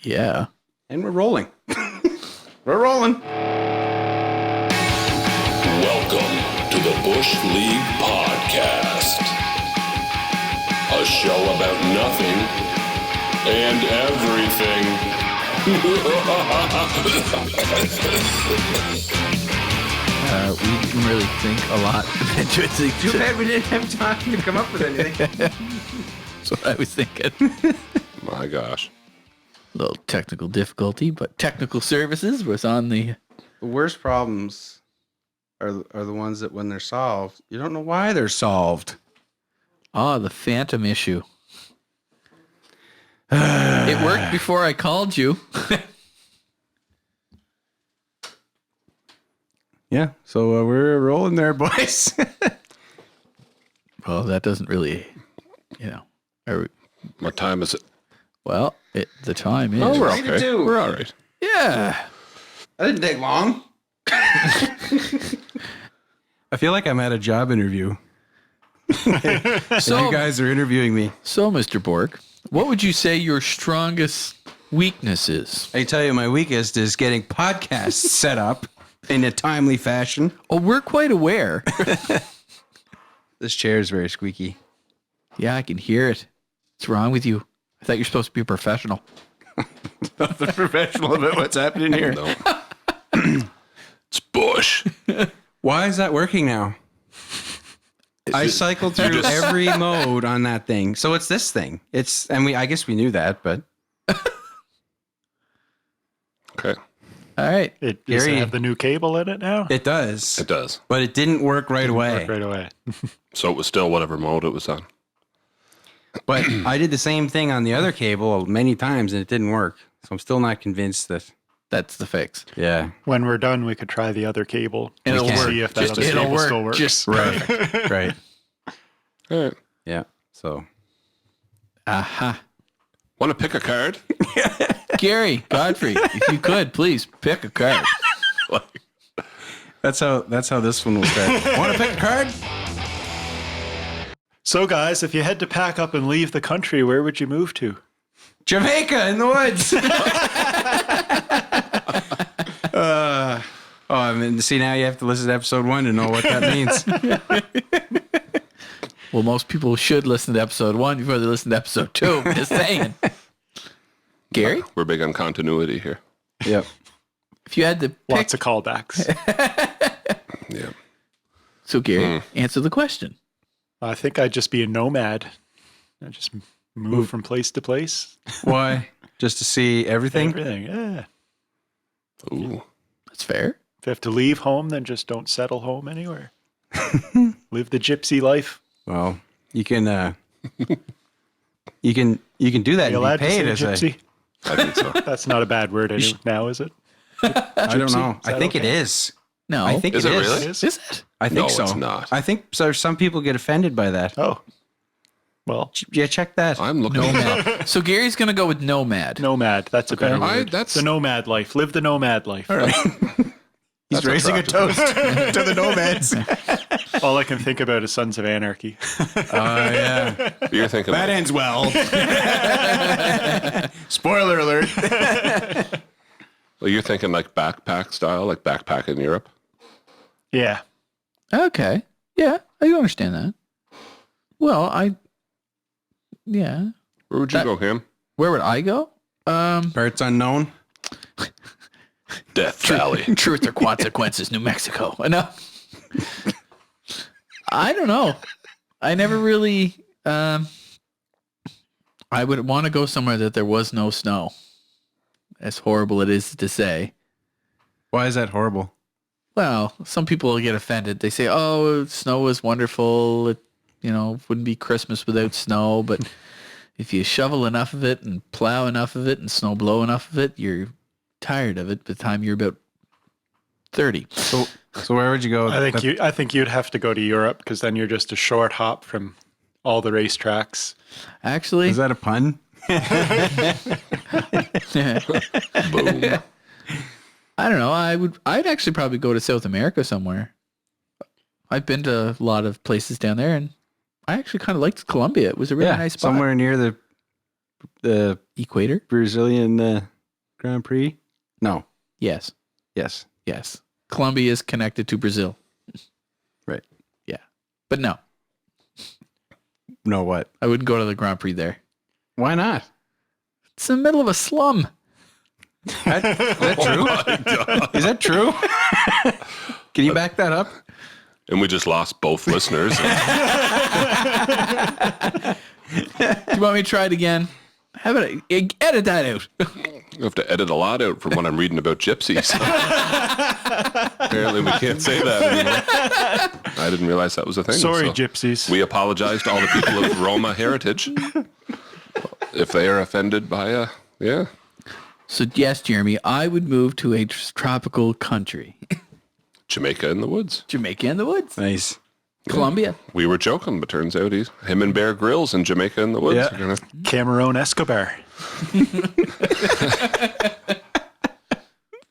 Yeah. And we're rolling. We're rolling. Welcome to the Bush League Podcast. A show about nothing and everything. We didn't really think a lot. Too bad we didn't have time to come up with anything. That's what I was thinking. My gosh. A little technical difficulty, but technical services was on the... The worst problems are the ones that when they're solved, you don't know why they're solved. the phantom issue. It worked before I called you. Yeah, so we're rolling there, boys. Well, that doesn't really, What time is it? Well, the time is... Oh, we're Ready to okay. do. We're all right. Yeah. That didn't take long. I feel like I'm at a job interview. So you guys are interviewing me. So, Mr. Bourque, what would you say your strongest weakness is? I tell you, my weakest is getting podcasts set up in a timely fashion. Oh, we're quite aware. This chair is very squeaky. Yeah, I can hear it. What's wrong with you? I thought you're supposed to be a professional. The professional about what's happening here. No. It's Bush. Why is that working now? I cycled through every mode on that thing. So it's this thing. I guess we knew that, but Okay. All right. Does it Gary. have the new cable in it now? it does. It does. But it didn't work right away. Work right away. So it was still whatever mode it was on. But I did the same thing on the other cable many times and it didn't work. So I'm still not convinced that. That's the fix. Yeah. When we're done, we could try the other cable. It'll to work. see if that Just- other it'll cable work. still works. Just- Right. Right. All right. Yeah. So Aha. Want to pick a card? Gary Godfrey, if you could, please pick a card. that's how this one will start. Want to pick a card? So, guys, if you had to pack up and leave the country, where would you move to? Jamaica in the woods. I mean, see, now you have to listen to episode 1 to know what that means. Well, most people should listen to episode 1 before they listen to episode 2. Just saying. Gary, We're big on continuity here. Yep. if you had to pick... Lots of callbacks. Yeah. So, Gary, answer the question. I think I'd just be a nomad. I'd just move from place to place. Why? Just to see everything? Everything, yeah. Ooh. That's fair. If you have to leave home, then just don't settle home anywhere. Live the gypsy life. Well, you can you can do that Are you and allowed be to paid say as gypsy? I think so. That's not a bad word now, is it? I don't know. Is that I think it okay? is. No. I think Is it it is. really? Is Is it? I think No, so. it's not. I think so. Some people get offended by that. Oh. Well, Yeah, check that. I'm looking it up. Nomad. So, Gary's going to go with nomad. nomad. That's a better word. That's The nomad life. Live the nomad life. All right. He's That's raising a attractive. toast to the nomads. All I can think about is Sons of Anarchy. Oh, yeah. You're thinking That like, ends well. Spoiler alert. well, you're thinking like backpack style, like backpack in Europe. Yeah. Okay. Yeah, I can understand that. Well, yeah. Where would you go, him? Where would I go? Parts unknown. Death Valley. Truth or Consequences, New Mexico. No. I don't know. I never really... I would want to go somewhere that there was no snow. As horrible it is to say. Why is that horrible? Well, some people get offended. They say, oh, snow is wonderful. It, wouldn't be Christmas without snow. But if you shovel enough of it and plow enough of it and snow blow enough of it, you're tired of it by the time you're about 30. So where would you go? I think you'd have to go to Europe because then you're just a short hop from all the racetracks. Actually, Is that a pun? Boom. I don't know. I'd actually probably go to South America somewhere. I've been to a lot of places down there, and I actually kind of liked Colombia. It was a really nice spot. somewhere near the The Equator? Brazilian Grand Prix? No. Yes. Yes. Yes. Colombia is connected to Brazil. Right. Yeah. But no, No, what? I wouldn't go to the Grand Prix there. Why not? It's in the middle of a slum. Is that true? Is that true? Can you back that up? And we just lost both listeners. Do you want me to try it again? Edit that out. You have to edit a lot out from what I'm reading about gypsies. Apparently we can't say that anymore. I didn't realize that was a thing. Sorry, so gypsies. we apologize to all the people of Roma heritage if they are offended by yeah. So yes, Jeremy, I would move to a tropical country. Jamaica in the woods. Jamaica in the woods. Nice. Colombia. We were joking, but turns out him and Bear Grylls in Jamaica in the woods. Yeah. Are gonna, Cameron Escobar.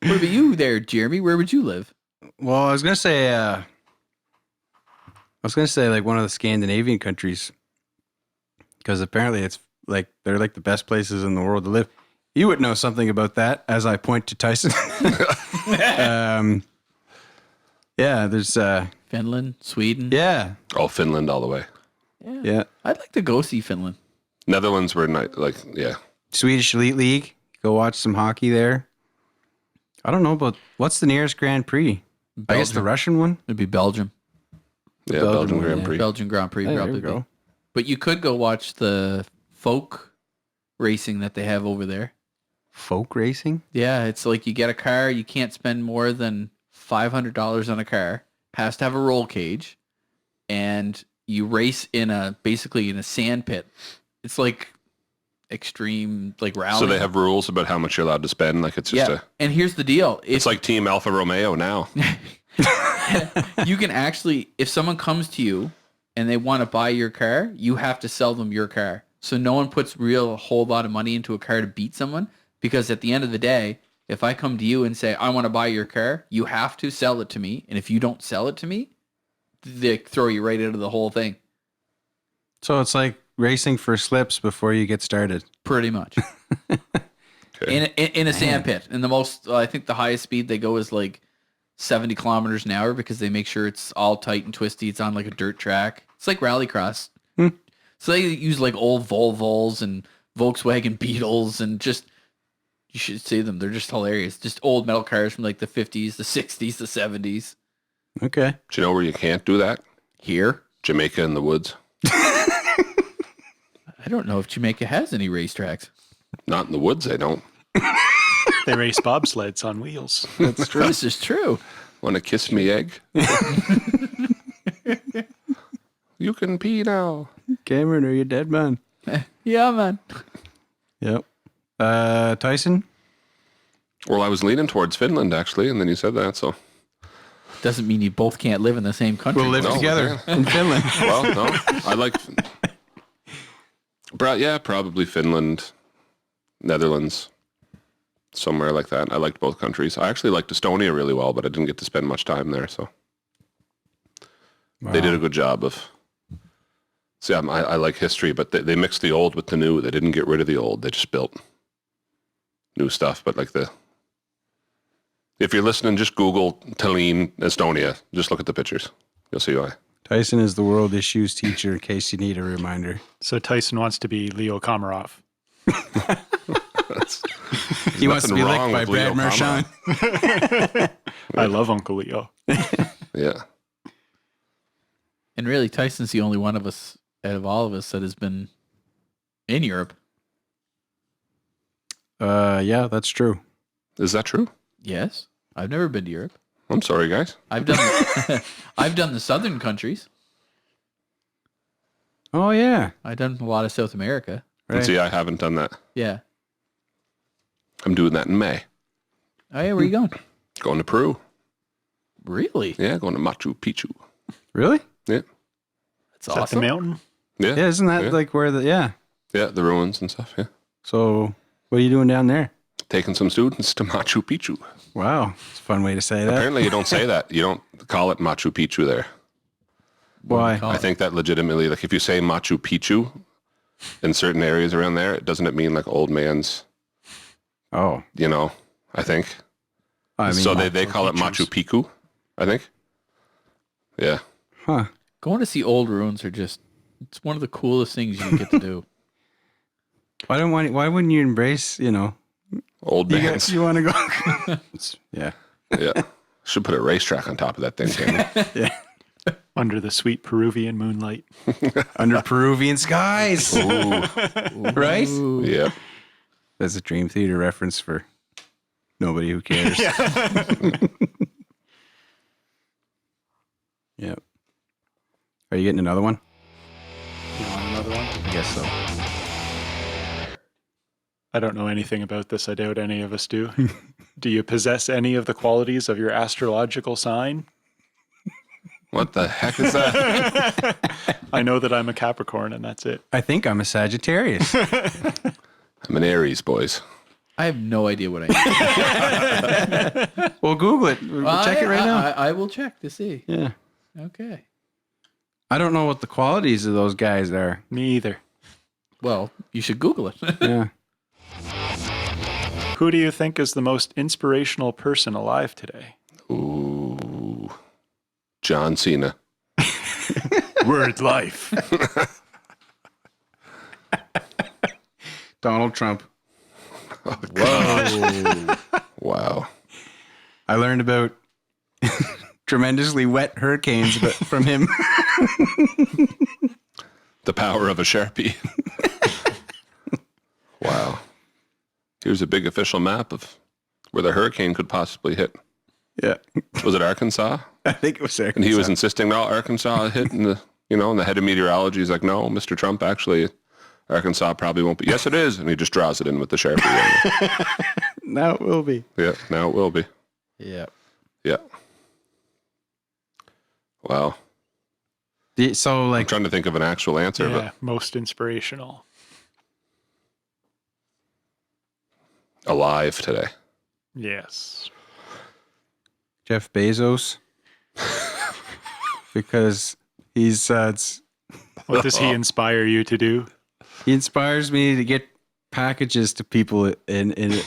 What about you there, Jeremy? Where would you live? Well, I was gonna say like one of the Scandinavian countries, because apparently it's like they're like the best places in the world to live. You would know something about that, as I point to Tyson. Yeah, there's Finland, Sweden. yeah, Finland all the way. yeah. I'd like to go see Finland. Netherlands were yeah. Swedish Elite League. Go watch some hockey there. I don't know about what's the nearest Grand Prix. I guess the Belgium. Russian one. It'd be Belgium. Yeah, Belgium, Belgian Grand yeah. Prix. Belgian Grand Prix Hey, there probably. you go. But you could go watch the folk racing that they have over there. Folk racing. Yeah, it's like you get a car, you can't spend more than $500 on a car, has to have a roll cage, and you race basically in a sand pit. It's like extreme like rally. So they have rules about how much you're allowed to spend. Like it's just and here's the deal. it's like Team Alfa Romeo now. You can actually, if someone comes to you and they want to buy your car, you have to sell them your car. So no one puts a whole lot of money into a car to beat someone, because at the end of the day, if I come to you and say, I want to buy your car, you have to sell it to me. And if you don't sell it to me, they throw you right into the whole thing. So it's like racing for slips before you get started. Pretty much. Okay. In a sand pit. And I think the highest speed they go is like 70 kilometers an hour, because they make sure it's all tight and twisty. It's on like a dirt track. It's like rallycross. So they use like old Volvos and Volkswagen Beetles, and just, you should see them. They're just hilarious. Just old metal cars from like the 50s, the 60s, the 70s. Okay. Do you know where you can't do that? Here? Jamaica in the woods. I don't know if Jamaica has any racetracks. Not in the woods, they don't. They race bobsleds on wheels. That's true. This is true. Want to kiss me, egg? You can pee now. Cameron, are you dead, man? Yeah, man. Yep. Tyson? Well, I was leaning towards Finland, actually, and then you said that, so. Doesn't mean you both can't live in the same country. We'll live No, together in Finland. Well, no. I like... probably Finland, Netherlands, somewhere like that. I liked both countries. I actually liked Estonia really well, but I didn't get to spend much time there, so. They did a good job of... See, I like history, but they mixed the old with the new. They didn't get rid of the old. They just built new stuff. But like if you're listening, just Google Tallinn, Estonia. Just look at the pictures. You'll see why. Tyson is the world issues teacher, in case you need a reminder. So Tyson wants to be Leo Komarov. He wants to be licked wrong by with Leo Brad Marchand. I love Uncle Leo. Yeah. And really, Tyson's the only one of us, out of all of us, that has been in Europe. Yeah, that's true. Is that true? Yes. I've never been to Europe. I'm sorry, guys. I've done I've done the southern countries. Oh, yeah. I've done a lot of South America. Right. And see, I haven't done that. Yeah. I'm doing that in May. Oh, yeah, where you going? Going to Peru. Really? Yeah, going to Machu Picchu. Really? Yeah. That's Is that awesome. the mountain? Yeah. Yeah, isn't that like where Yeah, the ruins and stuff, yeah. So, what are you doing down there? Taking some students to Machu Picchu. Wow. It's a fun way to say that. Apparently you don't say that. You don't call it Machu Picchu there. Why? Call I it. think that legitimately, like if you say Machu Picchu, in certain areas around there, doesn't it mean like old man's, Oh, I think. I mean, So they call it Machu Picchu, I think. Yeah. huh? Going to see old ruins it's one of the coolest things you get to do. Why wouldn't you embrace, Old man's. you want to go? Yeah. Yeah. Should put a racetrack on top of that thing, Cameron. Yeah. Under the sweet Peruvian moonlight. Under Peruvian skies. Ooh. Right? Yep. That's a Dream Theater reference for nobody who cares. Yep. Are you getting another one? You want another one? I guess so. I don't know anything about this. I doubt any of us do. Do you possess any of the qualities of your astrological sign? What the heck is that? I know that I'm a Capricorn, and that's it. I think I'm a Sagittarius. I'm an Aries, boys. I have no idea what I am. Well, Google it. We'll check it right now. I will check to see. Yeah. Okay. I don't know what the qualities of those guys are. Me either. Well, you should Google it. Yeah. Who do you think is the most inspirational person alive today? Ooh. John Cena. Word life. Donald Trump. Whoa. Wow. I learned about tremendously wet hurricanes from him. The power of a Sharpie. Wow. Here's a big official map of where the hurricane could possibly hit. Yeah. Was it Arkansas? I think it was Arkansas. And he was insisting, no, Arkansas hit, and the head of meteorology is like, no, Mr. Trump, actually, Arkansas probably won't be. Yes, it is. And he just draws it in with the Sharpie. Now it will be. Yeah, now it will be. Yeah. Yeah. Wow. So, I'm like, trying to think of an actual answer, Yeah, most inspirational. but alive today. Yes. Jeff Bezos. Because he's What does he inspire you to do? he inspires me to get packages to people in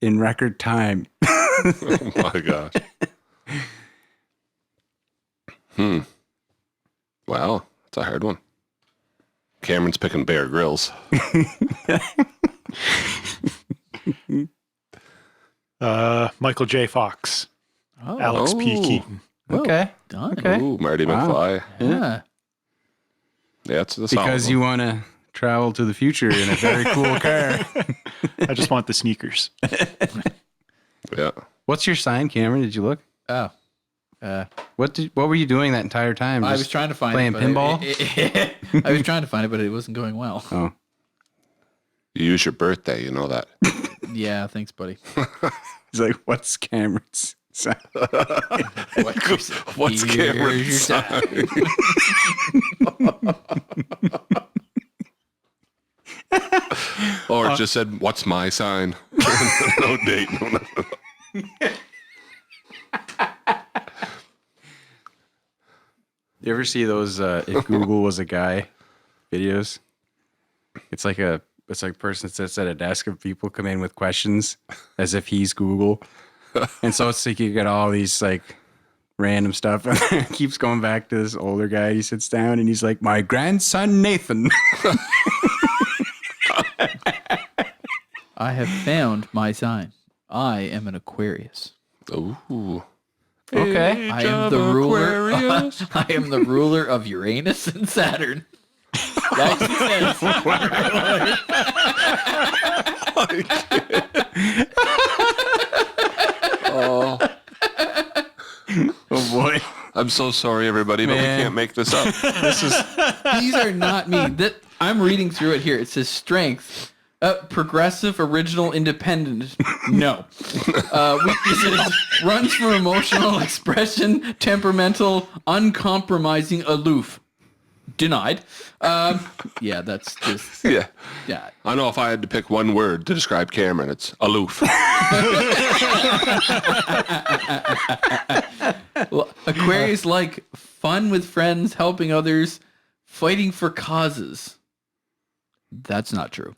record time. Oh my gosh. Wow, that's a hard one. Cameron's picking Bear Grylls. Michael J. Fox. Oh, Alex P. Oh. Keaton. well Okay. done. Okay. Ooh, Marty Wow. McFly. Yeah. Yeah, it's the solid Because one. you want to travel to the future in a very cool car. I just want the sneakers. Yeah. What's your sign, Cameron? Did you look? Oh. What were you doing that entire time? I Just was trying to find playing it. pinball? I was trying to find it, but it wasn't going well. Oh. You use your birthday, you know that. Yeah, thanks, buddy. He's like, what's Cameron's sign? What's Cameron's sign? Or it just said, what's my sign? No date. No nothing. You ever see those if Google was a guy videos? It's like a person sits at a desk and people come in with questions as if he's Google. And so it's like you get all these like random stuff and it keeps going back to this older guy. He sits down and he's like, my grandson Nathan. I have found my sign. I am an Aquarius. Ooh. Okay. I am the ruler. I am the ruler of Uranus and Saturn. That's what it Oh, Oh boy. I'm so sorry, everybody, but Man. we can't make this up. These are not me. I'm reading through it here. It says strength. Progressive, original, independent. No. Weaknesses. Runs for emotional expression, temperamental, uncompromising, aloof. Denied. Yeah, that's just. Yeah. Yeah. I know if I had to pick one word to describe Cameron, it's aloof. Well, Aquarius like fun with friends, helping others, fighting for causes. That's not true.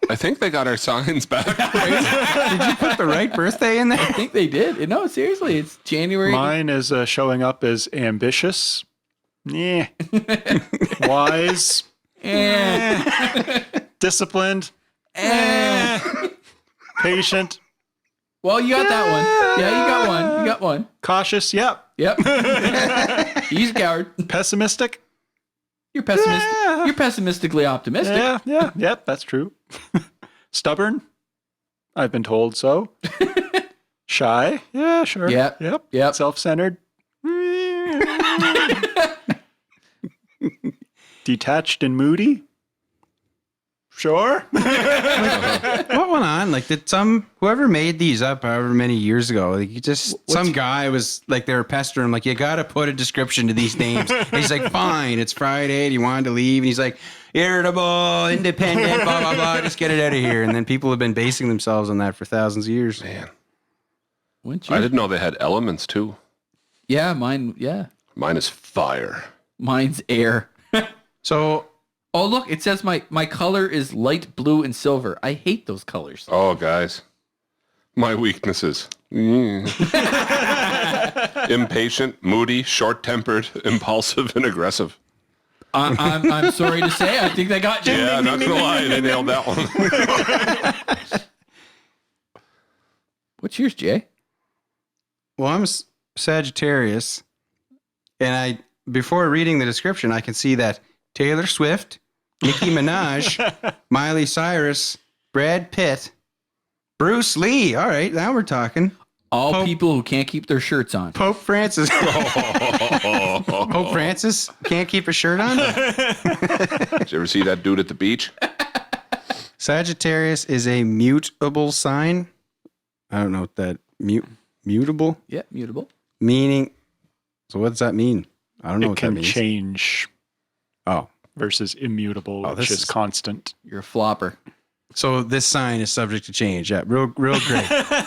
I think they got our signs back. Did you put the right birthday in I there? think they did. No, seriously, it's January. Mine is showing up as ambitious. Yeah. Wise. Disciplined. Patient. Well, you got that one. Yeah, you got one. You got one. Cautious. Yep. Yep. He's a coward. Pessimistic. You're pessimistic. You're pessimistically optimistic. Yeah. Yep. That's true. Stubborn. I've been told so. Shy. Yeah, sure. Yep. Yep. Self-centered. Detached and moody. Sure. What went on? Like, did whoever made these up however many years ago, like, some guy was like, they were pestering him, like, you got to put a description to these names. And he's like, fine, it's Friday. And he wanted to leave. And he's like, irritable, independent, blah, blah, blah. Just get it out of here. And then people have been basing themselves on that for thousands of years. Man, Wouldn't you? I didn't know they had elements too. Yeah, mine. Yeah, Mine is fire. mine's air. So, Oh, look, it says my color is light blue and silver. I hate those colors. Oh, guys, my weaknesses. Impatient, moody, short-tempered, impulsive, and aggressive. I'm sorry to say, I think they got you. Yeah, not gonna lie, they nailed that one. What's yours, Jay? well, I'm Sagittarius. And before reading the description, I can see that Taylor Swift, Nicki Minaj, Miley Cyrus, Brad Pitt, Bruce Lee. All right, now we're talking. All people who can't keep their shirts on. Pope Francis. Pope Francis can't keep a shirt on. Did you ever see that dude at the beach? Sagittarius is a mutable sign. I don't know what that mutable Yeah, mutable. meaning. So what does that mean? I don't know It what that can means. change Oh, versus immutable, Oh, which this is is- constant. You're a flopper. so this sign is subject to change. Yeah, real great.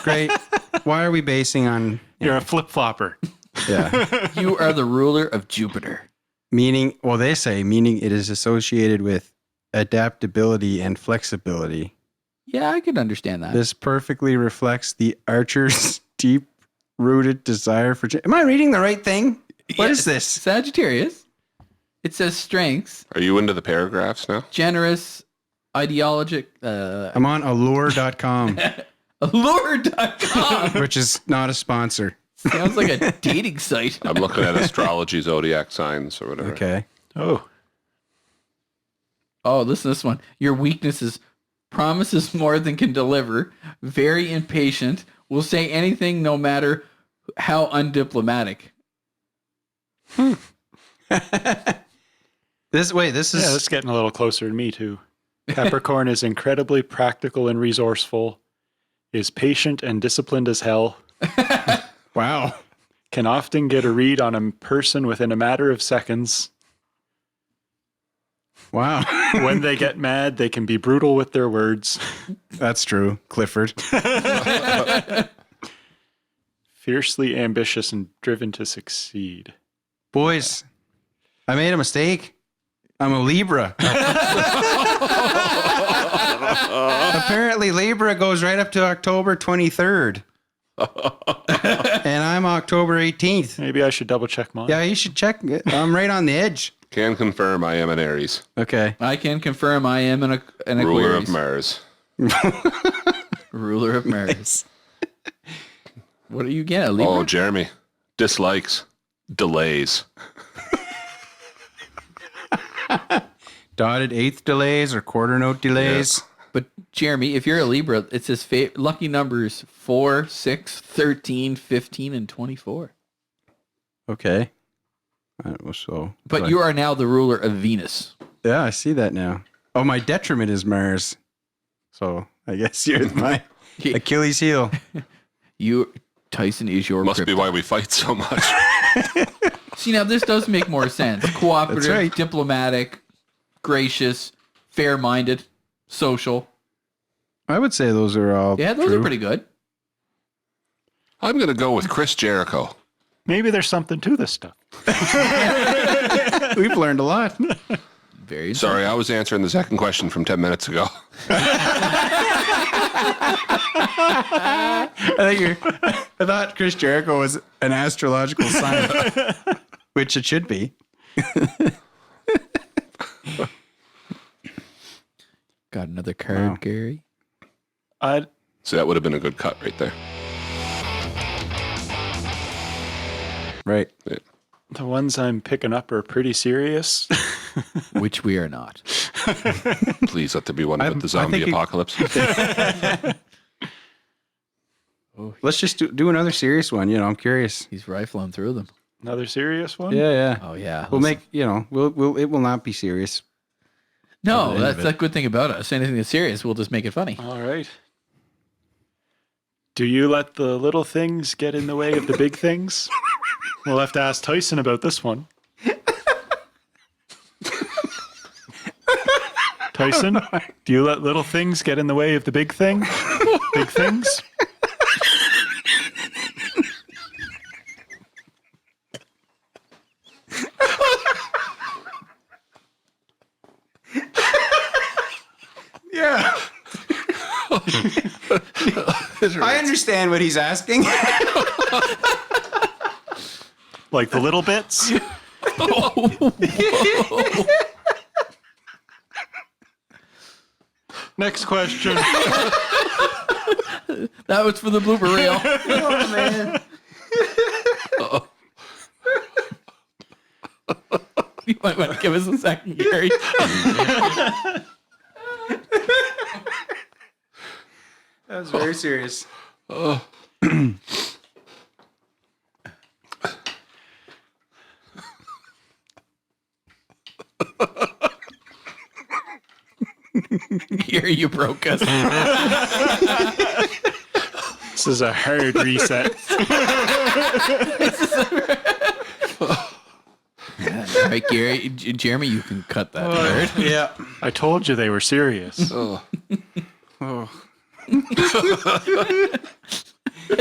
Great. Why are we basing on You're a flip-flopper. yeah. You are the ruler of Jupiter. Meaning, well, they say meaning it is associated with adaptability and flexibility. Yeah, I could understand that. This perfectly reflects the archer's deep-rooted desire for change. Am I reading the right thing? What is Yes, this? Sagittarius. It says strengths, Are you into the paragraphs now? generous, ideologic, I'm on allure.com, allure.com. which is not a sponsor. Sounds like a dating site. I'm looking at astrology, zodiac signs, or whatever. Okay. Oh, Oh, listen to this one. Your weakness is promises more than can deliver, very impatient, will say anything no matter how undiplomatic. This yeah, is that's getting a little closer to me too. Capricorn is incredibly practical and resourceful, is patient and disciplined as hell, wow. can often get a read on a person within a matter of seconds. Wow. When they get mad, they can be brutal with their words. That's true. Clifford. Fiercely ambitious and driven to succeed. Boys, I made a mistake. I'm a Libra. Apparently, Libra goes right up to October 23rd. And I'm October 18th. Maybe I should double check mine. Yeah, you should check it. I'm right on the edge. Can confirm I am an Aries, Okay. I can confirm I am an ruler Aquarius. of Mars. Ruler of Mars. What are you getting? A Libra? Oh, Jeremy, dislikes, delays. Dotted eighth delays or quarter note delays. But Jeremy, if you're a Libra, it says lucky numbers 4, 6, 13, 15, and 24. Okay. So, But you are now the ruler of Venus. yeah, I see that now. Oh, my detriment is Mars. So I guess you're my Achilles heel. Tyson is your Must be kryptonite. why we fight so much. See, now this does make more sense. Cooperative, That's right. diplomatic, gracious, fair-minded, social. I would say those are all Yeah, those true. are pretty good. I'm going to go with Chris Jericho. Maybe there's something to this stuff. We've learned a lot. Very Sorry, I was answering the second question from 10 minutes ago. I thought Chris Jericho was an astrological sign, which it should be. Got another card, Gary. So that would have been a good cut right there. Right. Yeah. The ones I'm picking up are pretty serious. Which we are not. Please let there be one with the I zombie think you- apocalypse. Let's just do another serious one. I'm curious. He's rifling through them. Another serious one? Yeah. Oh yeah. We'll make, we'll it will not be serious. No, at the end that's of the it. good thing about us. Anything that's serious, we'll just make it funny. All right. Do you let the little things get in the way of the big things? We'll have to ask Tyson about this one. Tyson, do you let little things get in the way of the big thing? Big things? Yeah. I understand what he's asking. Like the little bits? Next question. That was for the blooper reel. Oh, man. You might want to give us a second, Gary. That was very serious. Gary, you broke us. This is a hard reset. All right, Gary. Jeremy, you can cut that part. Yeah. I told you they were serious. Oh. I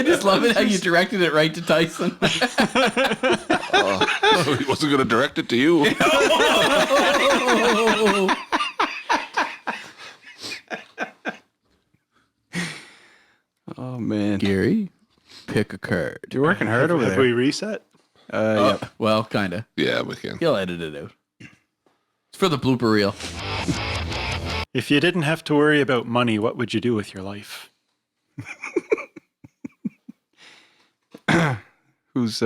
just love it how you directed it right to Tyson. He wasn't going to direct it to you. Oh, man. Gary, pick a card. You're working hard over Have there. we reset? Yeah. Well, kind of. Yeah, we can. He'll edit it out. It's for the blooper reel. If you didn't have to worry about money, what would you do with your life? Who's,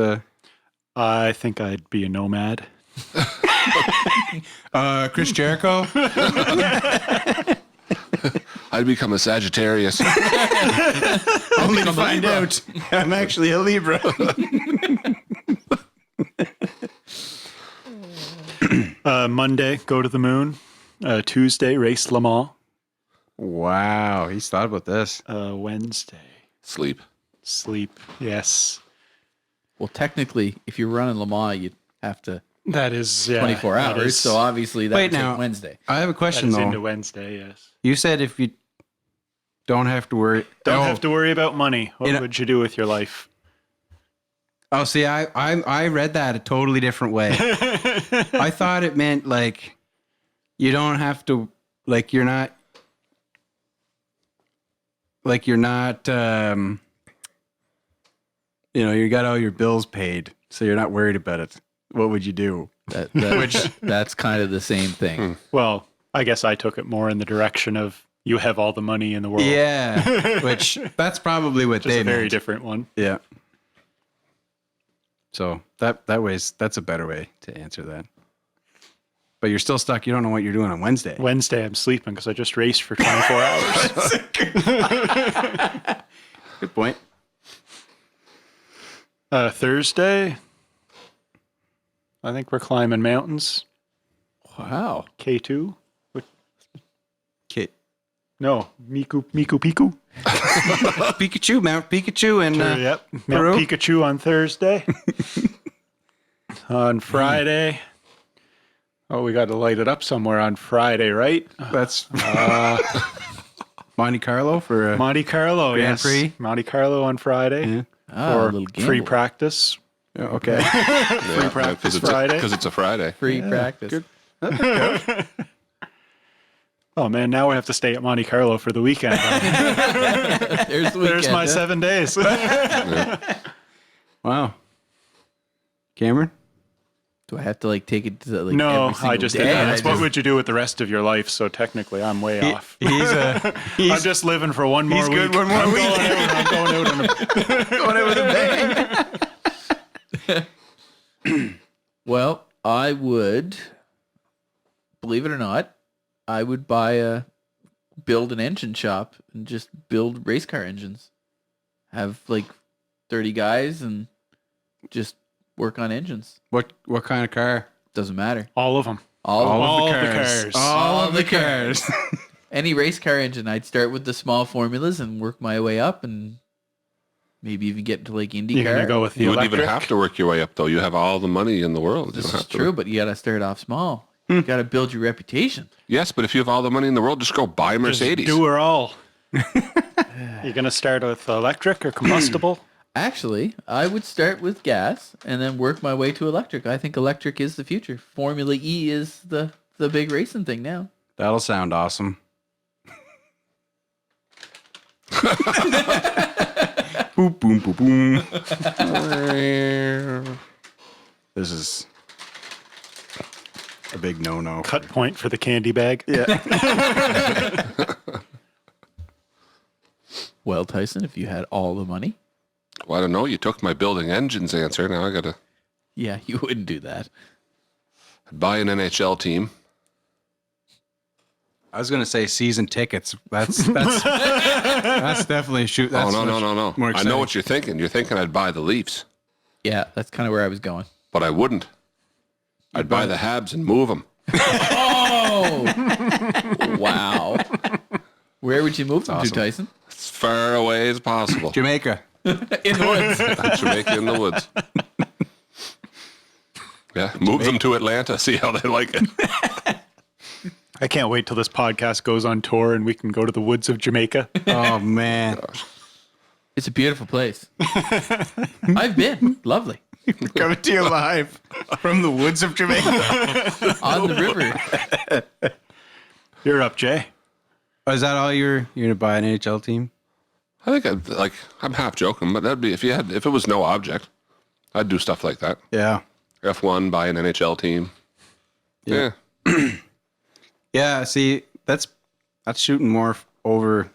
I think I'd be a nomad. Chris Jericho? I'd become a Sagittarius. Only to find out I'm actually a Libra. Monday, go to the moon. Tuesday, race Le Mans. Wow, he's thought about this. Wednesday, Sleep. sleep. Yes. Well, technically, if you're running Le Mans, you'd have to That is 24 that hours. is- So obviously that Wait, would take now- Wednesday. I have a that question, is though. into Wednesday, yes. You said if you don't have to worry... Don't have to worry about money. What You know- would you do with your life? Oh, see, I read that a totally different way. I thought it meant, like, you don't have to... Like, you're not... Like, you're not... you got all your bills paid, so you're not worried about it. What would you do? That's kind of the same thing. Well, I guess I took it more in the direction of you have all the money in the world. Yeah, which that's probably what Which is they a very meant. different one. Yeah. So that's a better way to answer that. But you're still stuck. You don't know what you're doing on Wednesday. Wednesday, I'm sleeping because I just raced for 24 hours. Good point. Thursday, I think we're climbing mountains. Wow. K2. Kit. No, Miku Piku. Pikachu, Mount Pikachu, and Yep. Mount Peru? Pikachu on Thursday. On Friday. Oh, we got to light it up somewhere on Friday, right? that's Monte Carlo for Monte Carlo, Grand yes. Prix. Monte Carlo on Friday. Yeah. Ah, a Or little free gamble. practice. Okay. Free practice Friday. Because it's a Friday. Free practice. Good. Oh man, now we have to stay at Monte Carlo for the weekend. There's the weekend. There's my huh? 7 days. Wow. Cameron? Do I have to like take it to like No, every single I just day? did that. I That's what just- would you do with the rest of your life? So technically, I'm way off. He's I'm just living for one more week. good one more week. I'm going out on a going out with a bang. Well, I would, believe it or not, I would build an engine shop and just build race car engines. Have like 30 guys and just work on engines. What kind of car? Doesn't matter. all of them. All of of the cars. All All of the cars. any race car engine. I'd start with the small formulas and work my way up and maybe even get into like IndyCar. You're gonna go with the You wouldn't electric. even have to work your way up, though. You have all the money in the world. You This don't is have to true, work. but you got to start off small. You got to build your reputation. Yes, but if you have all the money in the world, just go buy a Just Mercedes. do her all. You're gonna start with electric or combustible. Actually, I would start with gas and then work my way to electric. I think electric is the future. Formula E is the big racing thing now. That'll sound awesome. Boop, boom, boom, boom. This is a big no-no. Cut point for the candy bag. Well, Tyson, if you had all the money, Well, I don't know. You took my building engines answer. Now I got to yeah, you wouldn't do that. buy an NHL team. I was gonna say season tickets. That's definitely shoot. Oh, That's no. more I exciting. know what you're thinking. You're thinking I'd buy the Leafs, Yeah, that's kind of where I was going. but I wouldn't. I'd buy the Habs and move them. Oh, wow. Where would you move them Awesome. to, Tyson? As far away as possible. Jamaica. In the woods. Jamaica in the woods. Yeah, move them to Atlanta. See how they like it. I can't wait till this podcast goes on tour and we can go to the woods of Jamaica. Oh man, It's a beautiful place. I've been. Lovely. coming to you live from the woods of Jamaica. On the river. You're up, Jay. Oh, is that all you're gonna buy an NHL team? I think I'm half joking, but that'd be if it was no object, I'd do stuff like that. Yeah. F1, buy an NHL team. Yeah. Yeah, see, that's shooting more over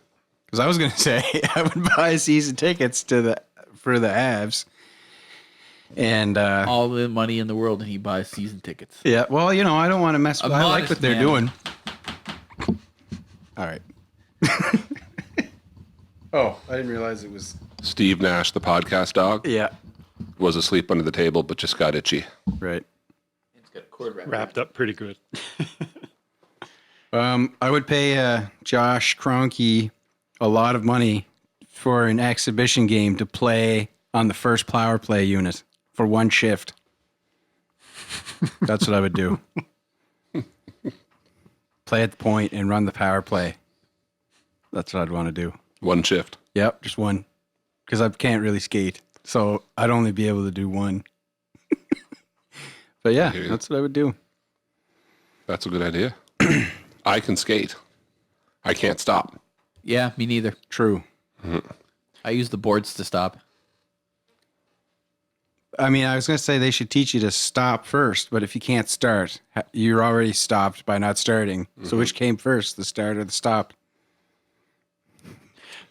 because I was gonna say I would buy season tickets for the Avs, and All the money in the world and he buys season tickets. yeah, well, I don't want to mess. with I like modest what they're man. doing. All right. Oh, I didn't realize it was. Steve Nash, the podcast dog, Yeah. was asleep under the table, but just got itchy. Right. It's got a cord wrapped. Wrapped up pretty good. I would pay Josh Kroenke a lot of money for an exhibition game to play on the first power play unit for one shift. That's what I would do. Play at the point and run the power play. That's what I'd want to do. One shift. Yep, just one. Because I can't really skate. So I'd only be able to do one. But yeah, that's what I would do. That's a good idea. I can skate. I can't stop. Yeah, me neither. True. I use the boards to stop. I mean, I was going to say they should teach you to stop first, but if you can't start, you're already stopped by not starting. So which came first, the start or the stop?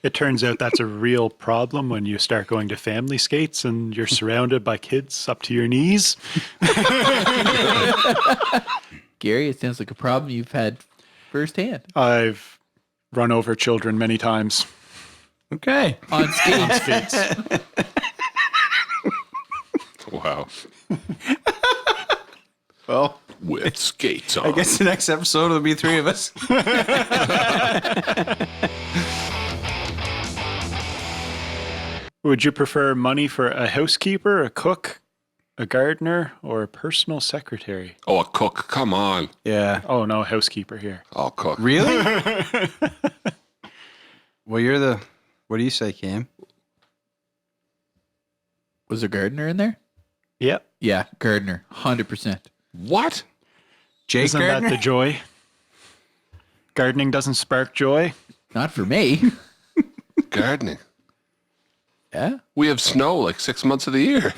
It turns out that's a real problem when you start going to family skates and you're surrounded by kids up to your knees. Gary, it sounds like a problem you've had firsthand. I've run over children many times. Okay. On skates. Skates. Wow. Well, With skates on. I guess the next episode will be three of us. Would you prefer money for a housekeeper, a cook, a gardener, or a personal secretary? Oh, a cook. Come on. Yeah. Oh, no, housekeeper here. I'll cook. Really? Well, what do you say, Cam? Was there gardener in there? Yep. Yeah, gardener. 100%. What? Jake Isn't Gardner? that the joy? Gardening doesn't spark joy. Not for me. Gardening. Yeah. We have snow like 6 months of the year.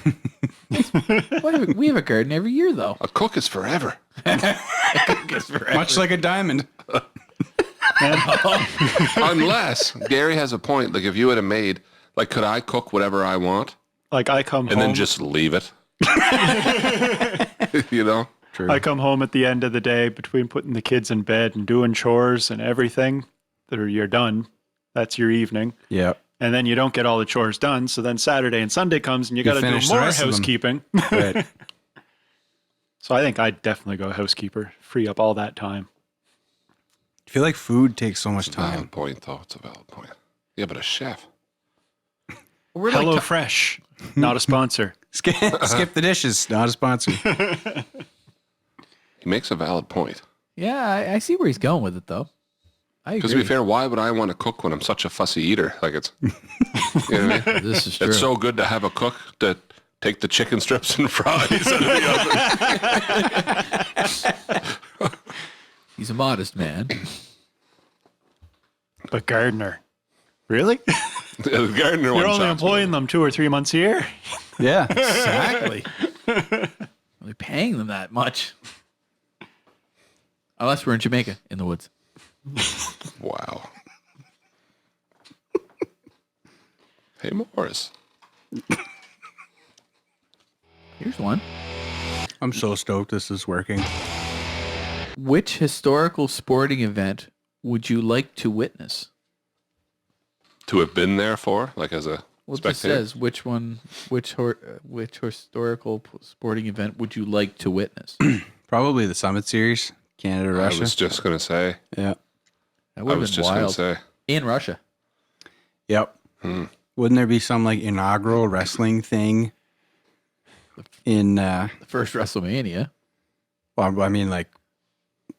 Well, we have a garden every year, though. A cook is forever. Much like a diamond. Unless Gary has a point. Like if you had a maid, like could I cook whatever I want Like I come and home, then just leave it? You know? I come home at the end of the day between putting the kids in bed and doing chores and everything. You're done. That's your evening. Yeah. And then you don't get all the chores done. So then Saturday and Sunday comes and you got to do finish the more rest of them. housekeeping. Right. So I think I'd definitely go housekeeper. Free up all that time. I feel like food takes so much time. Valid point, though. It's a valid point. Yeah, but a chef. We're Hello like Fresh, not a sponsor. Skip the dishes. Not a sponsor. He makes a valid point. yeah, I see where he's going with it, though. I Because agree. to be fair, why would I want to cook when I'm such a fussy eater? Like it's, you know what I mean? This is true. It's so good to have a cook to take the chicken strips and fries out of the oven. He's a modest man. But gardener. Really? The gardener one You're only shocks me. employing them 2 or 3 months a year? Yeah. Exactly. Only paying them that much. Unless we're in Jamaica, in the woods. Wow. Hey, Morris. Here's one. I'm so stoked this is working. Which historical sporting event would you like to witness? To have been there for, like as a Well, it just spectator. says which historical sporting event would you like to witness? Probably the Summit Series, Canada, I Russia. was just going to say. Yeah. That I would have was been just going to wild. say. In Russia. Yep. Wouldn't there be some like inaugural wrestling thing in The first WrestleMania. well, I mean like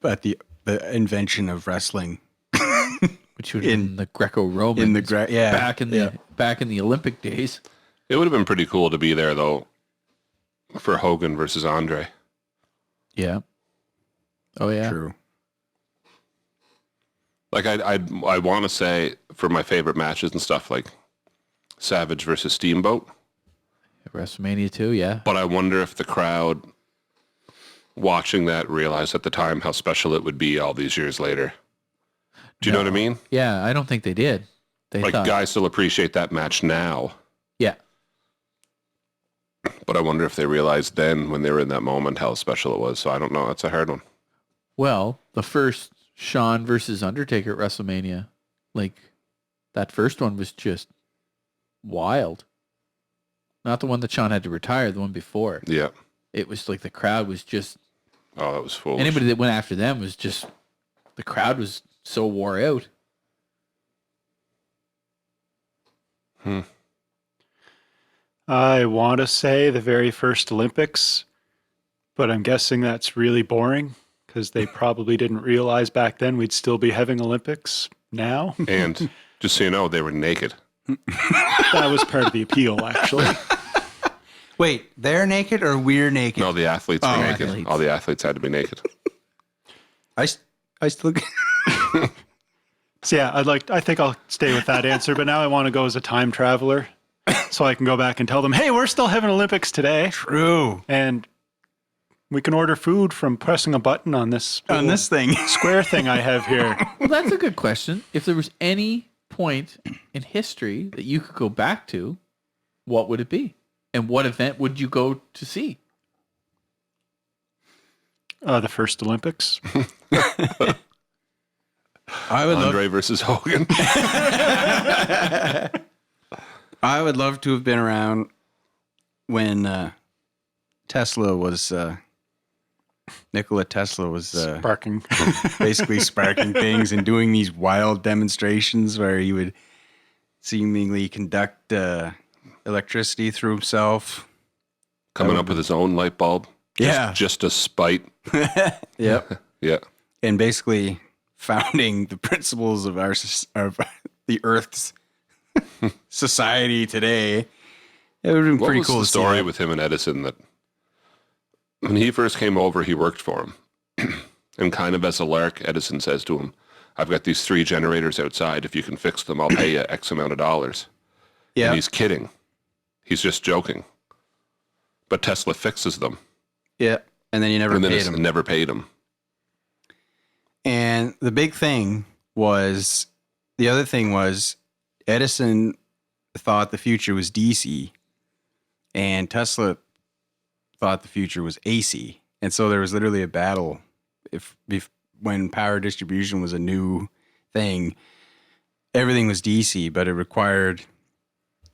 at the invention of wrestling Which would have been the Greco-Roman. in the yeah. back in the Olympic days. It would have been pretty cool to be there, though, for Hogan versus Andre. Yeah. Oh yeah. True. Like, I want to say for my favorite matches and stuff, like Savage versus Steamboat. WrestleMania 2, yeah. But I wonder if the crowd watching that realized at the time how special it would be all these years later. Do you know what I mean? Yeah, I don't think they did. They Like, thought, guys still appreciate that match now. yeah. But I wonder if they realized then when they were in that moment how special it was. So I don't know. That's a hard one. Well, the first Shawn versus Undertaker at WrestleMania, like that first one was just wild. Not the one that Shawn had to retire, the one before. Yeah. It was like the crowd was just, Oh, that was foolish. anybody that went after them was just, the crowd was so wore out. I want to say the very first Olympics, but I'm guessing that's really boring because they probably didn't realize back then we'd still be having Olympics now. And just so you know, they were naked. That was part of the appeal, actually. Wait, they're naked or we're naked? No, the athletes were naked. athletes. All the athletes had to be naked. I still So yeah, I think I'll stay with that answer, but now I want to go as a time traveler so I can go back and tell them, hey, we're still having Olympics today. True. And we can order food from pressing a button on this On this thing. square thing I have here. Well, that's a good question. If there was any point in history that you could go back to, what would it be? And what event would you go to see? The first Olympics. I would love Andre versus Hogan. I would love to have been around when Tesla was Nikola Tesla was Sparking. basically sparking things and doing these wild demonstrations where he would seemingly conduct electricity through himself. Coming up with his own light bulb. Yeah. Just to spite. Yep. Yeah. And basically founding the principles of of the Earth's society today. It would have been What pretty was cool the to see story that. with him and Edison that when he first came over, he worked for him. And kind of as a lark, Edison says to him, I've got these 3 generators outside. If you can fix them, I'll pay you X amount of dollars. Yeah. And he's kidding. He's just joking. But Tesla fixes them. Yeah. And then he never And then paid it's him. never paid him. And the big thing was, the other thing was, Edison thought the future was DC, and Tesla thought the future was AC. And so there was literally a battle when power distribution was a new thing. Everything was DC, but it required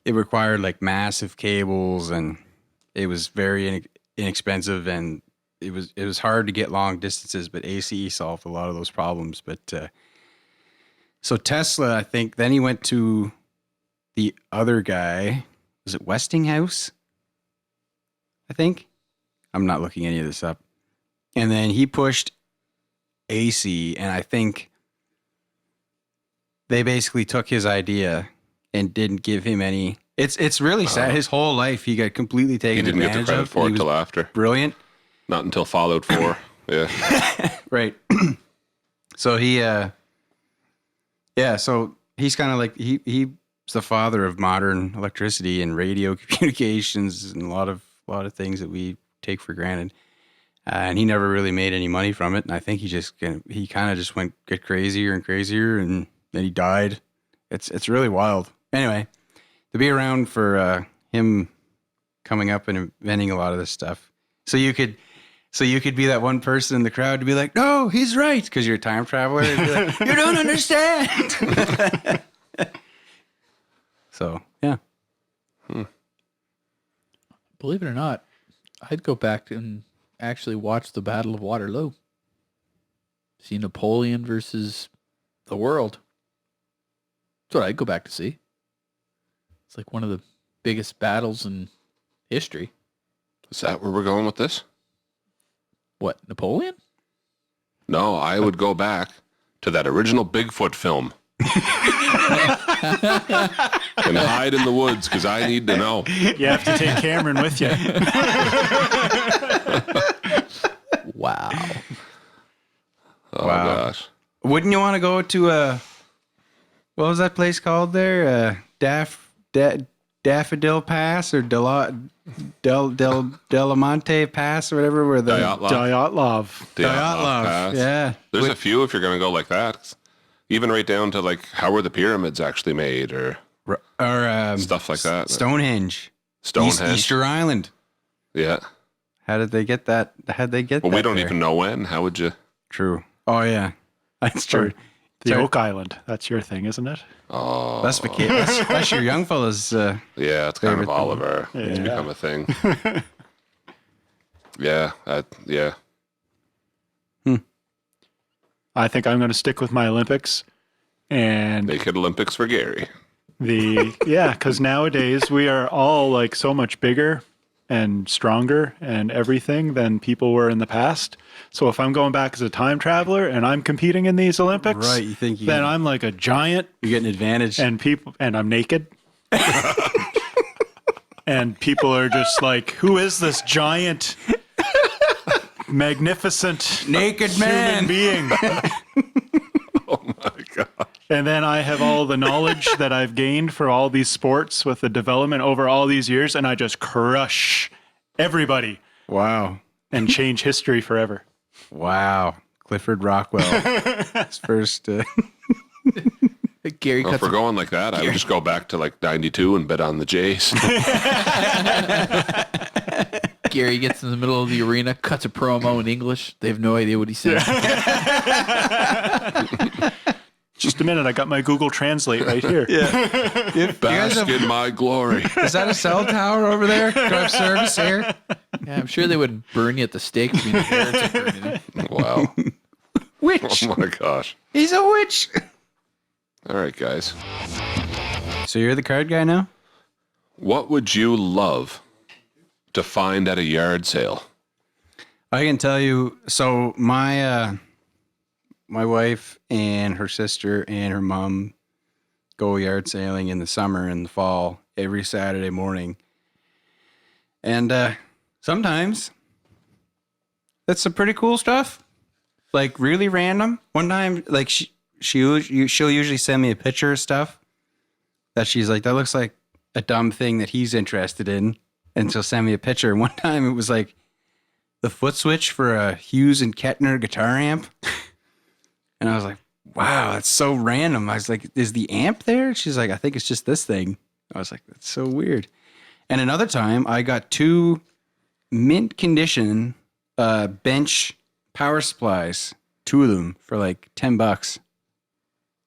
like massive cables, and it was very inexpensive, and it was hard to get long distances, but AC solved a lot of those problems. But so Tesla, I think, then he went to the other guy. Was it Westinghouse? I think. I'm not looking any of this up. And then he pushed AC, and I think they basically took his idea and didn't give him any. It's really sad. His whole life, he got completely taken He didn't get the advantage credit of. for He it was till after. brilliant. Not until Fallout 4. Yeah. Right. So so he's kind of like, he's the father of modern electricity and radio communications and a lot of things that we take for granted. And he never really made any money from it. And I think he kind of just went get crazier and crazier, and then he died. It's really wild. Anyway, to be around for him coming up and inventing a lot of this stuff. So you could be that one person in the crowd to be like, no, he's right, because you're a time traveler. And be like, you don't understand. So, yeah. Believe it or not, I'd go back and actually watch the Battle of Waterloo. See Napoleon versus the world. That's what I'd go back to see. It's like one of the biggest battles in history. Is that where we're going with this? What, Napoleon? No, I would go back to that original Bigfoot film. And hide in the woods, because I need to know. You have to take Cameron with you. Wow. Oh, Wow. gosh. Wouldn't you want to go to what was that place called there? Daffodil Pass or Delamonte Pass or whatever, where the Dyatlov. Dyatlov. Pass. Yeah. There's a few if you're going to go like that. Even right down to like, how were the pyramids actually made, or stuff like that. Stonehenge. Stonehenge. Easter Island. Yeah. How did they get that? How'd they get Well, that we don't there? even know when. How would you? True. Oh, yeah. That's true. The Sorry. Oak Island. That's your thing, isn't it? Oh, That's your young fellas. yeah, it's kind of favorite all of our. It's Yeah. become a thing. Yeah, yeah. I think I'm going to stick with my Olympics. And Naked Olympics for Gary. because nowadays we are all like so much bigger and stronger and everything than people were in the past. So if I'm going back as a time traveler and I'm competing in these Olympics, Right, you think then I'm like a giant, you get an advantage. and I'm naked. And people are just like, who is this giant, magnificent Naked human man. being? Oh my god. And then I have all the knowledge that I've gained for all these sports with the development over all these years, and I just crush everybody Wow. and change history forever. Wow. Clifford Rockwell. His first. Gary Well, if cuts we're going like that, I would just go back to like 92 and bet on the Jays. Gary gets in the middle of the arena, cuts a promo in English. They have no idea what he's saying. Just a minute, I got my Google Translate right here. Bask in my glory. Is that a cell tower over there? Do I have service here? Yeah, I'm sure they would burn you at the stake to be an heretic. You know? Wow. Witch. Oh my gosh. He's a witch. All right, guys. So you're the card guy now? What would you love to find at a yard sale? I can tell you. So my wife and her sister and her mom go yard sailing in the summer and the fall every Saturday morning. And sometimes that's some pretty cool stuff. like really random. One time, like she'll usually send me a picture of stuff that she's like, that looks like a dumb thing that he's interested in, and she'll send me a picture. And one time it was like the foot switch for a Hughes and Kettner guitar amp, and I was like, wow, that's so random. I was like, is the amp there? She's like, I think it's just this thing. I was like, that's so weird. And another time, I got 2 mint condition bench power supplies, 2 of them for like $10.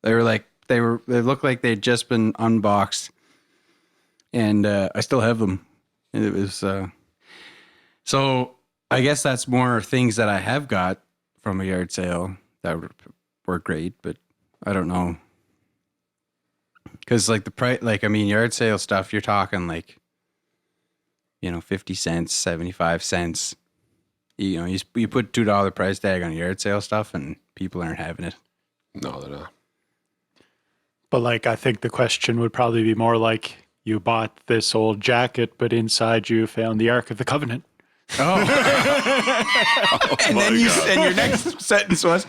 They looked like they'd just been unboxed, and I still have them. And it was so I guess that's more things that I have got from a yard sale that were great, but I don't know. Because like the price, like I mean, yard sale stuff, you're talking like, 50 cents, 75 cents. You put $2 price tag on yard sale stuff, and people aren't having it. No, they're not. But like, I think the question would probably be more like, you bought this old jacket, but inside you found the Ark of the Covenant. Oh. And then and your next sentence was,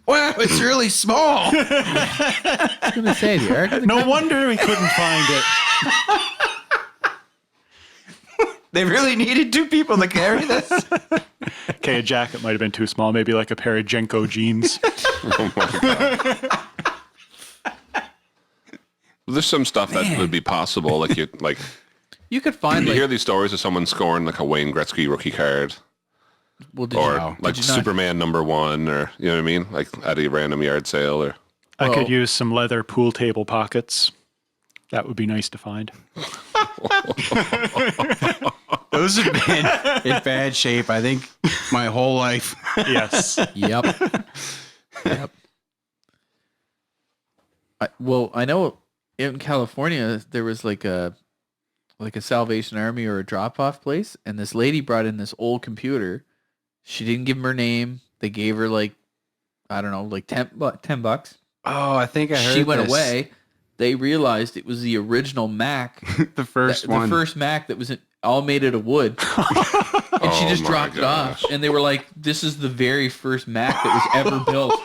wow, it's really small. I was going to say, the Ark of the No wonder we couldn't find it. They really needed 2 people to carry this. Okay, a jacket might have been too small. Maybe like a pair of Jenko jeans. Oh my God. There's some stuff that would be possible. Like You could find you like, hear these stories of someone scoring like a Wayne Gretzky rookie card, well, did or you, like did you not- Superman #1, or you know what I mean, like at a random yard sale, or I Well- could use some leather pool table pockets. That would be nice to find. Those have been in bad shape, I think, my whole life. Yes. Yep. Yep. I know in California there was like a Salvation Army or a drop-off place, and this lady brought in this old computer. She didn't give him her name. They gave her like, I don't know, like $10. Oh, I think I heard She went this. away. They realized it was the original Mac, The first one. the first Mac that was all made out of wood. And she Oh just my dropped it off. gosh. And they were like, this is the very first Mac that was ever built.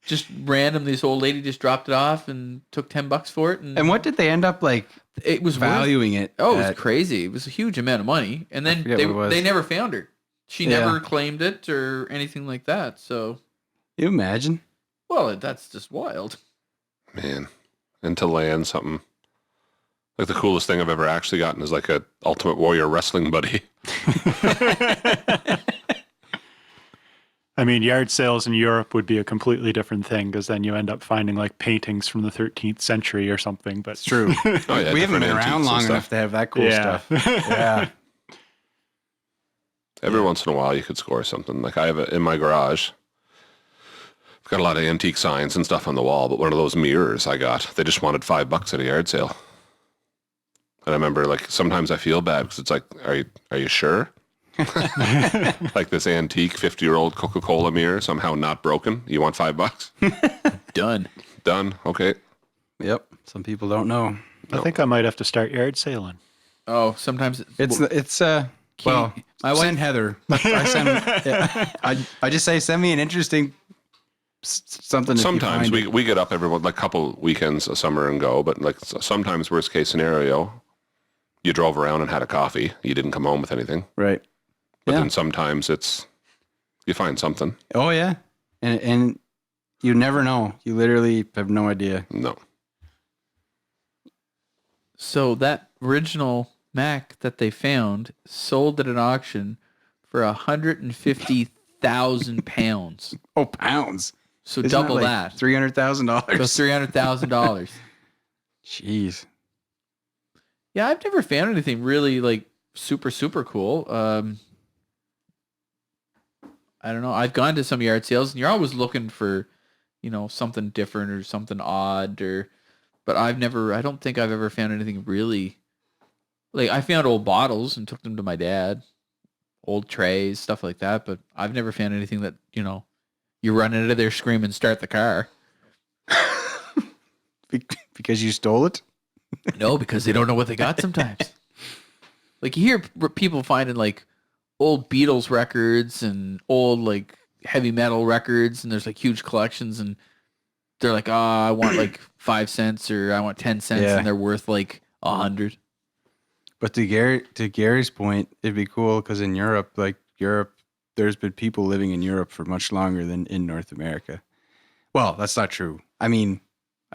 Just random, this old lady just dropped it off and took $10 for it. And what did they end up like it was worth- valuing it? Oh, it was at? crazy. It was a huge amount of money. And then forget what it was. they never found her. She Yeah. never claimed it or anything like that. So, You imagine? well, that's just wild. man, and to land something like the coolest thing I've ever actually gotten is like a Ultimate Warrior wrestling buddy. I mean, yard sales in Europe would be a completely different thing, because then you end up finding like paintings from the 13th century or something. But It's true. Oh, yeah, We haven't different been around antiques and long stuff. enough to have that cool Yeah. stuff. Yeah. Every once in a while, you could score something. Like I have in my garage. I've got a lot of antique signs and stuff on the wall, but one of those mirrors I got, they just wanted $5 at a yard sale. And I remember, like, sometimes I feel bad because it's like, are you sure? Like this antique 50-year-old Coca-Cola mirror, somehow not broken. You want $5? Done. Done. Okay. Yep. Some people don't know. I think I might have to start yard sailing. Oh, sometimes It's well, my wife- send Heather. I just say send me an interesting something. if you Sometimes find it. we get up every like couple weekends a summer and go, but like sometimes worst case scenario, you drove around and had a coffee. You didn't come home with anything. Right. But Yeah. then sometimes it's you find something. Oh yeah, and you never know. You literally have no idea. No. So that original Mac that they found sold at an auction for 150,000 pounds. Oh, pounds. So Isn't double like that. $300,000. So $300,000. Jeez. Yeah, I've never found anything really like super cool. I don't know. I've gone to some yard sales, and you're always looking for, something different or something odd, but I don't think I've ever found anything really. Like, I found old bottles and took them to my dad, old trays, stuff like that, but I've never found anything that, you run into there screaming, start the car. Because you stole it? No, because they don't know what they got sometimes. Like, you hear people finding like old Beatles records and old like heavy metal records, and there's like huge collections, and they're like, oh, I want like 5 cents or I want 10 cents, Yeah. and they're worth like 100. But to Gary's point, it'd be cool because in Europe, there's been people living in Europe for much longer than in North America. Well, that's not true. I mean,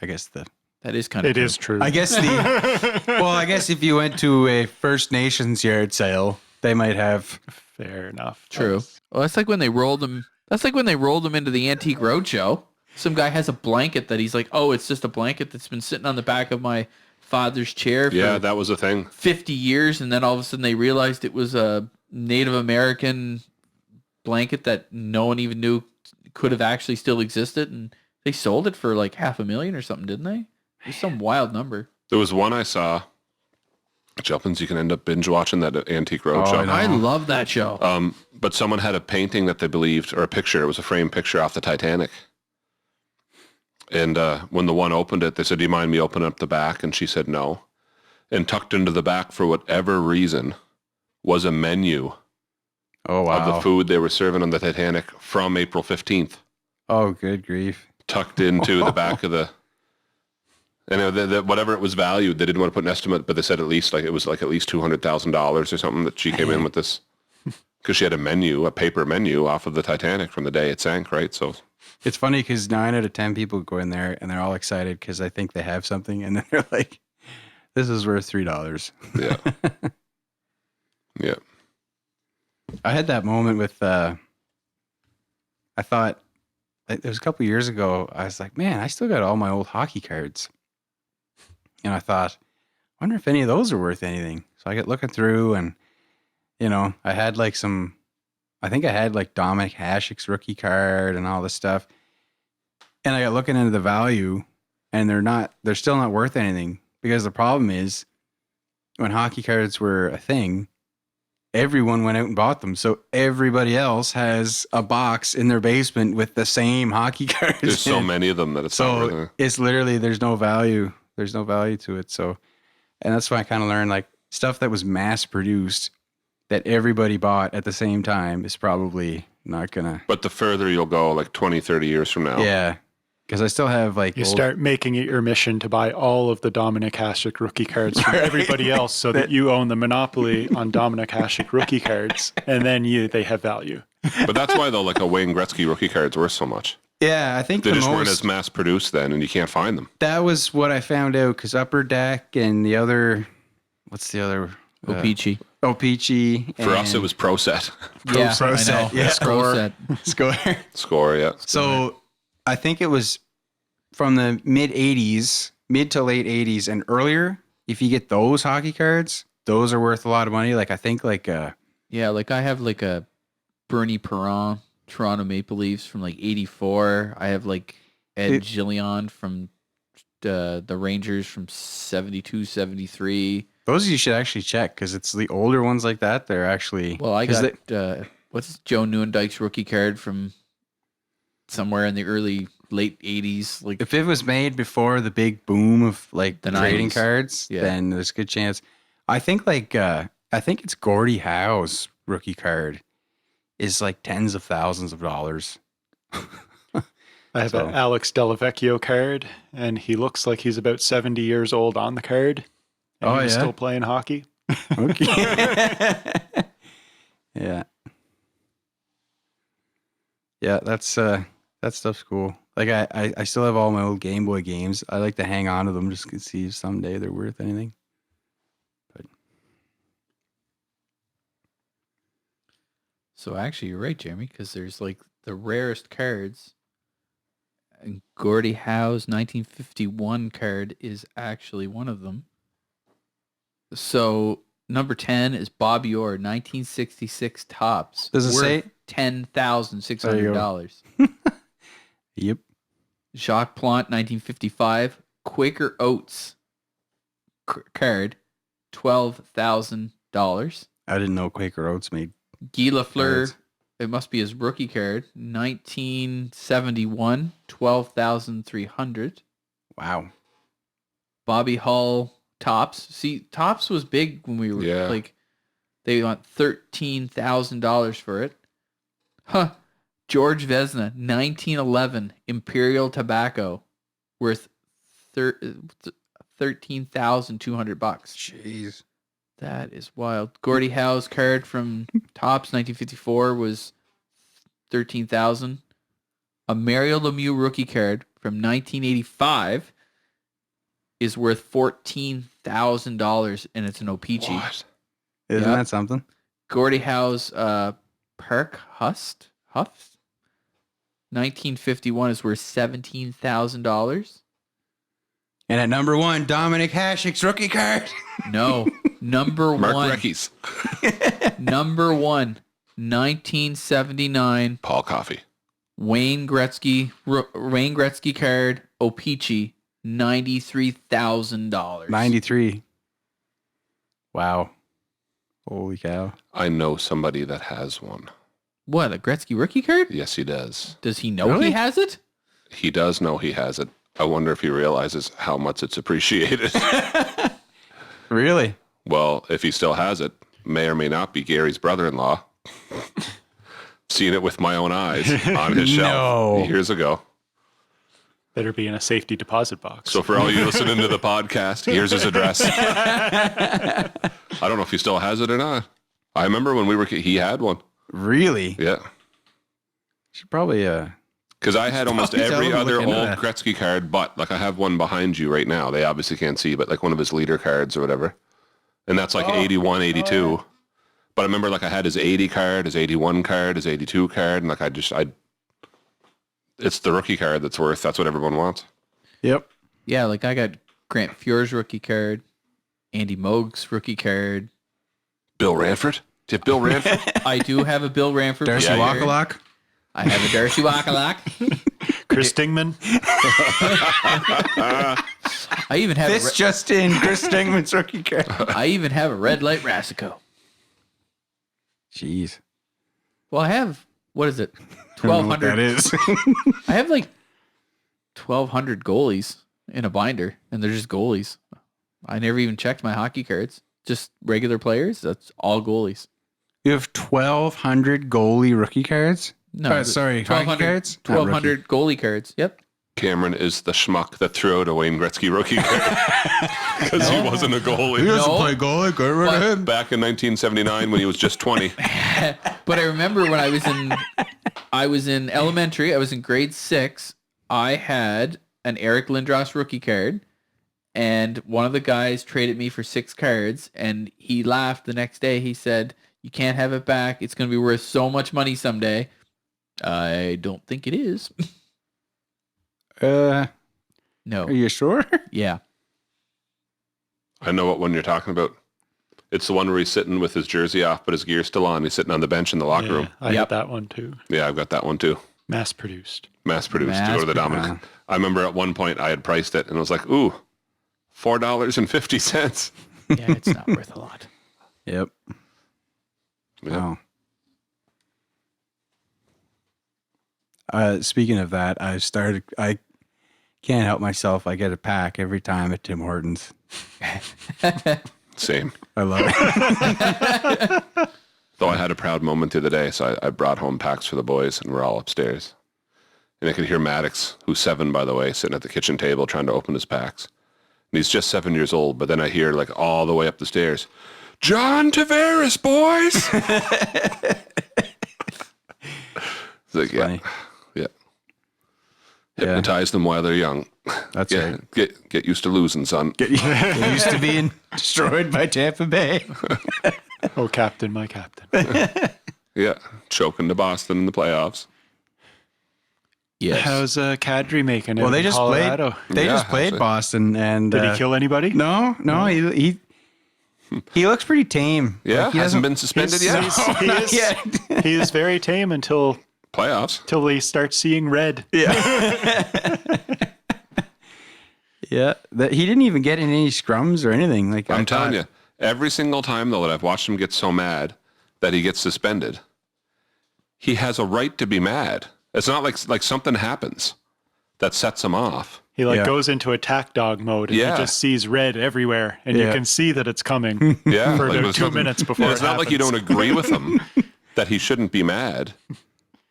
I guess That is kind of It is true. I guess I guess if you went to a First Nations yard sale, they might have. Fair enough. true. Well, that's like when they rolled them. That's like when they rolled them into the Antique Roadshow. Some guy has a blanket that he's like, oh, it's just a blanket that's been sitting on the back of my father's chair for Yeah, that was a thing. 50 years, and then all of a sudden they realized it was a Native American blanket that no one even knew could have actually still existed, and they sold it for like $500,000 or something, didn't they? It was some wild number. There was one I saw. Jumpins, you can end up binge watching that Antique Roadshow. I know. I love that show. But someone had a painting that they believed, or a picture. It was a framed picture off the Titanic. And when the one opened it, they said, "Do you mind me opening up the back?" And she said no. And tucked into the back, for whatever reason, was a menu Oh wow! of the food they were serving on the Titanic from April 15th. Oh, good grief! Tucked into the back of the... And whatever it was valued, they didn't want to put an estimate, but they said at least at least $200,000 or something that she came in with this, because she had a paper menu off of the Titanic from the day it sank, right? So It's funny because 9 out of 10 people go in there and they're all excited because I think they have something, and then they're like, "This is worth $3." yeah, yeah. I had that moment with. I thought it was a couple years ago. I was like, "Man, I still got all my old hockey cards," and I thought, "I wonder if any of those are worth anything." So I get looking through, and I had like some. I think I had like Dominic Hasek's rookie card and all this stuff, and I got looking into the value, and they're still not worth anything, because the problem is when hockey cards were a thing, everyone went out and bought them. So everybody else has a box in their basement with the same hockey cards. There's so in. many of them that it's not worth So it. it's literally, there's no value. There's no value to it. So, and that's why I kind of learned, like, stuff that was mass produced that everybody bought at the same time is probably not gonna. But the further you'll go, like 20, 30 years from now. Yeah. Because I still have like You start making it your mission to buy all of the Dominic Hasek rookie cards from everybody else, so that you own the monopoly on Dominic Hasek rookie cards, and then they have value. But that's why, though, like a Wayne Gretzky rookie card's worth so much. Yeah, I think They the just weren't most as mass produced then, and you can't find them. that was what I found out, because Upper Deck and the other, what's the other? Opeachy. Opeachy. For us, it was Pro Set. Yeah, Pro I Set, know. yeah. Pro Set. Score. Score, yeah. So I think it was from the mid to late 80s and earlier. If you get those hockey cards, those are worth a lot of money. Like, I think like Yeah, like I have like a Bernie Perron Toronto Maple Leafs from like 84. I have like Ed Gillion from the Rangers from 72, 73. those you should actually check, because it's the older ones like that. They're actually Well, I got what's Joe Nieuwendyke's rookie card from somewhere in the late 80s. Like, if it was made before the big boom of like The trading 90s. cards, Yeah. then there's a good chance. I think it's Gordie Howe's rookie card is like tens of thousands of dollars. I have an Alex Delavecchio card, and he looks like he's about 70 years old on the card. And Oh, he's yeah? still playing hockey. Okay. Yeah. Yeah, that stuff's cool. Like I still have all my old Game Boy games. I like to hang on to them just to see if someday they're worth anything. But so actually, you're right, Jeremy, because there's like the rarest cards. And Gordie Howe's 1951 card is actually one of them. So number 10 is Bobby Orr, 1966 tops. Does it worth say? $10,600. Yep. Jacques Plante, 1955 Quaker Oats card, $12,000. I didn't know Quaker Oats made. Guy Lafleur, Cards. it must be his rookie card, 1971, $12,300. Wow. Bobby Hull tops. See, tops was big when we were Yeah. like, they want $13,000 for it. Huh. George Vesna, 1911, Imperial Tobacco, worth $13,200. Jeez. That is wild. Gordie Howe's card from Topps, 1954, was $13,000. A Mario Lemieux rookie card from 1985 is worth $14,000, and it's an O-Pee-Chee. What? Isn't Yep. that something? Gordie Howe's Park Huffs, 1951, is worth $17,000. And at number 1, Dominic Hasek's rookie card. No, number Mark one. Recchi's. Number 1, 1979, Paul Coffey. Wayne Gretzky card, O-Pee-Chee, $93,000. 93. Wow. Holy cow. I know somebody that has one. What, a Gretzky rookie card? Yes, he does. Does he know Really? he has it? He does know he has it. I wonder if he realizes how much it's appreciated. Really? Well, if he still has it, may or may not be Gary's brother-in-law. Seen it with my own eyes on his shelf No. years ago. Better be in a safety deposit box. So for all you listening to the podcast, here's his address. I don't know if he still has it or not. I remember when we were he had one. Really? Yeah. Should probably Because I had almost Probably tell every him to other look old into that. Gretzky card, but like I have one behind you right now. They obviously can't see, but like one of his leader cards or whatever. And that's like 81, 82. But I remember like I had his 80 card, his 81 card, his 82 card. And like it's the rookie card that's what everyone wants. Yep. Yeah, like I got Grant Fuhr's rookie card, Andy Moog's rookie card. Bill Ranford? Do you have Bill Ranford? I do have a Bill Ranford Darcy rookie card. Wakalak. I have a Darcy Wakalak. Chris Dingman. I even have This just in, Chris Stingman's rookie card. I even have a Red Light Rassico. Jeez. Well, I have, what is it? I don't know what 1,200. that is. I have like 1,200 goalies in a binder, and they're just goalies. I never even checked my hockey cards. Just regular players. That's all goalies. You have 1,200 goalie rookie cards? No, sorry, hockey 1,200 cards? Not 1,200 goalie cards. Yep. Cameron is the schmuck that threw out a Wayne Gretzky rookie card because he wasn't a goalie. doesn't play goalie. Get rid of him. Back in 1979 when he was just 20. But I remember when I was in elementary, I was in grade 6, I had an Eric Lindros rookie card, and one of the guys traded me for 6 cards, and he laughed the next day. He said, "You can't have it back. It's going to be worth so much money someday." I don't think it is. Are No. you sure? Yeah. I know what one you're talking about. It's the one where he's sitting with his jersey off, but his gear's still on. He's sitting on the bench in the locker room. I Yep. had that one too. Yeah, I've got that one too. Mass produced. Mass produced to go to the Dominic. I remember at one point I had priced it and I was like, ooh, $4.50. Yeah, it's not worth a lot. Yep. Yeah. Wow. Speaking of that, I can't help myself. I get a pack every time at Tim Hortons. Same. I love it. Though I had a proud moment the other day, so I brought home packs for the boys and we're all upstairs. And I could hear Maddox, who's 7, by the way, sitting at the kitchen table trying to open his packs. And he's just 7 years old, but then I hear like all the way up the stairs, "John Tavares, boys!" It's like, funny. yeah. Hypnotize them while they're young. That's right. Get used to losing, son. Get used to being destroyed by Tampa Bay. Oh, captain, my captain. Yeah, choking to Boston in the playoffs. Yes. How's Kadri making it? Well, they in just Colorado? played. They Yeah, just played actually. Boston, and Did he kill anybody? No. He looks pretty tame. Yeah, Like, he hasn't doesn't- been suspended yet. He Not is, yet. he is very tame until Playoffs. they start seeing red. Yeah. Yeah. He didn't even get in any scrums or anything. Like I'm telling you, every single time though that I've watched him get so mad that he gets suspended, he has a right to be mad. It's not like something happens that sets him off. He Yeah. goes into attack dog mode and Yeah. he just sees red everywhere and you Yeah. can see that it's coming Yeah, for like, about it's 2 nothing- minutes before and it's it not like you happens. don't agree with him that he shouldn't be mad,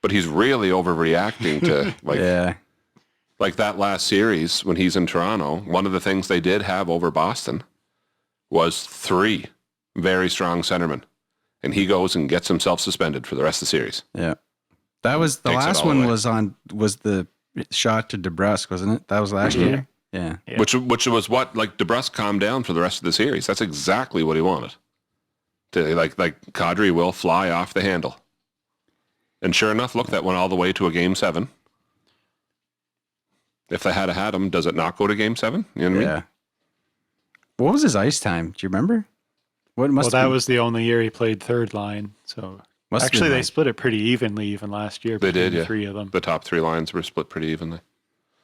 but he's really overreacting to like that last series when he's in Toronto. One of the things they did have over Boston was 3 very strong centermen, and he goes and gets himself suspended for the rest of the series. Yeah. That was the Takes it last all one away. was the shot to DeBrusque, wasn't it? That was last year. Yeah. Which was what, like, DeBrusque calmed down for the rest of the series. That's exactly what he wanted. To like Kadri will fly off the handle. And sure enough, look, that went all the way to a Game 7. If they had had him, does it not go to Game 7? You know what I mean? What was his ice time? Do you remember? That was the only year he played third line. So actually, they split it pretty evenly even last year. They did, yeah. 3 of them. The top 3 lines were split pretty evenly.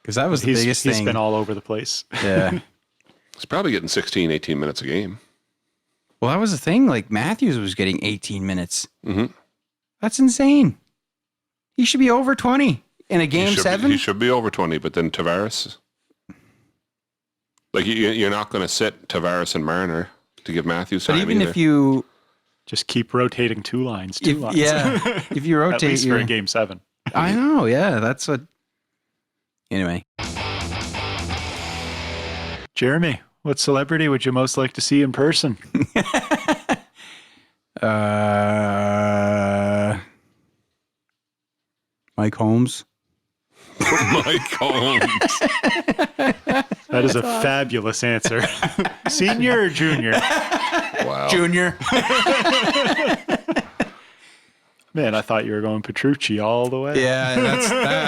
Because that was the biggest thing. He's been all over the place. Yeah. He's probably getting 16, 18 minutes a game. Well, that was the thing. Like, Matthews was getting 18 minutes. Mm-hmm. That's insane. He should be over 20 in a Game 7. He should be over 20, but then Tavares... Like, you're not going to sit Tavares and Marner to give Matthews time. But even either. if you... Just keep rotating 2 lines. Yeah. If you rotate... At least for a Game 7. I know, yeah. That's what... Anyway. Jeremy, what celebrity would you most like to see in person? Mike Holmes. Mike Holmes. That is a fabulous answer. Senior or junior? Wow. Junior. Man, I thought you were going Petrucci all the way. Yeah,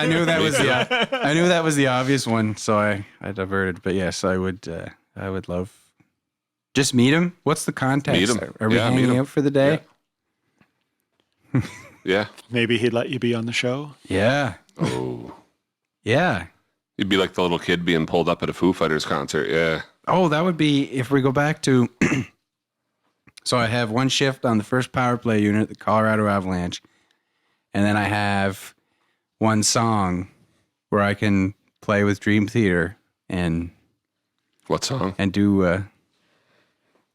I knew that was the obvious one, so I diverted. But yes, I would love just meet him. What's the context? Meet him. Are we hanging out for the day? Yeah. Maybe he'd let you be on the show. Yeah. Oh. Yeah. You'd be like the little kid being pulled up at a Foo Fighters concert. Yeah. Oh, that would be if we go back to. So I have one shift on the first power play unit, the Colorado Avalanche, and then I have one song where I can play with Dream Theater and What song? and do. Well,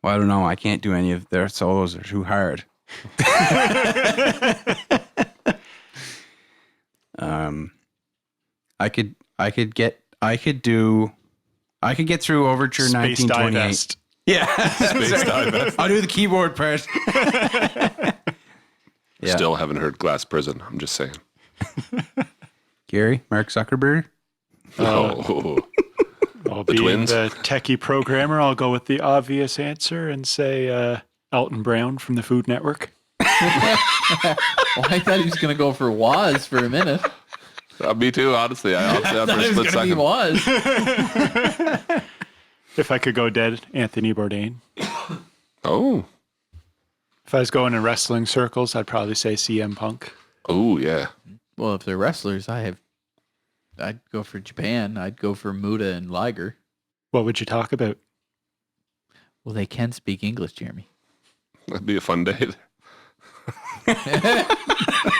I don't know. I can't do any of their solos; they're too hard. I could get through Overture Space 1928. Divest. Yeah. Space Divest. I'll do the keyboard part. Yeah. Still haven't heard Glass Prison. I'm just saying. Gary, Mark Zuckerberg. Oh. Being twins? the techie programmer, I'll go with the obvious answer and say Elton Brown from the Food Network. Well, I thought he was going to go for Woz for a minute. Me too, honestly. I thought He was going to be Woz. If I could go dead, Anthony Bourdain. Oh. If I was going in wrestling circles, I'd probably say CM Punk. Oh, yeah. Well, if they're wrestlers, I'd go for Japan. I'd go for Muda and Liger. What would you talk about? Well, they can speak English, Jeremy. That'd be a fun day.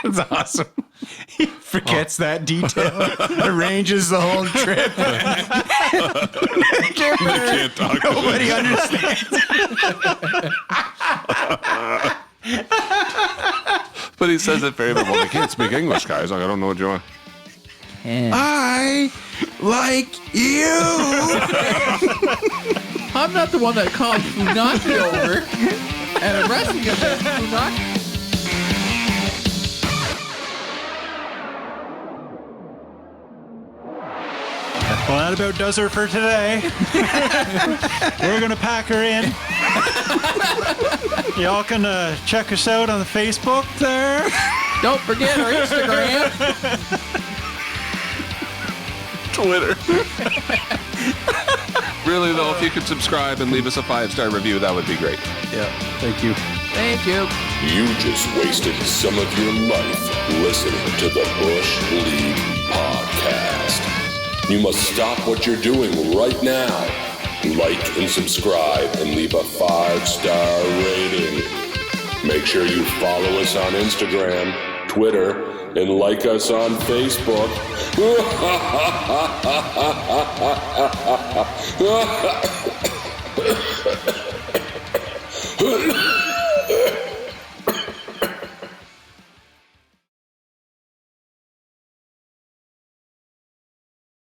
That's awesome. He forgets that detail. Arranges the whole trip. Can't talk to Nobody them. understands. But he says it very well. They can't speak English, guys. Like, I don't know what you want. And I like you. I'm not the one that called Funaki over at a wrestling event. Funaki. Well, that about does her for today. We're going to pack her in. Y'all can check us out on the Facebook there. Don't forget our Instagram. Twitter. Really, though, if you could subscribe and leave us a 5-star review, that would be great. Yeah, thank you. Thank you. You just wasted some of your life listening to the Bush League Podcast. You must stop what you're doing right now. Like and subscribe and leave a 5-star rating. Make sure you follow us on Instagram, Twitter, and like us on Facebook.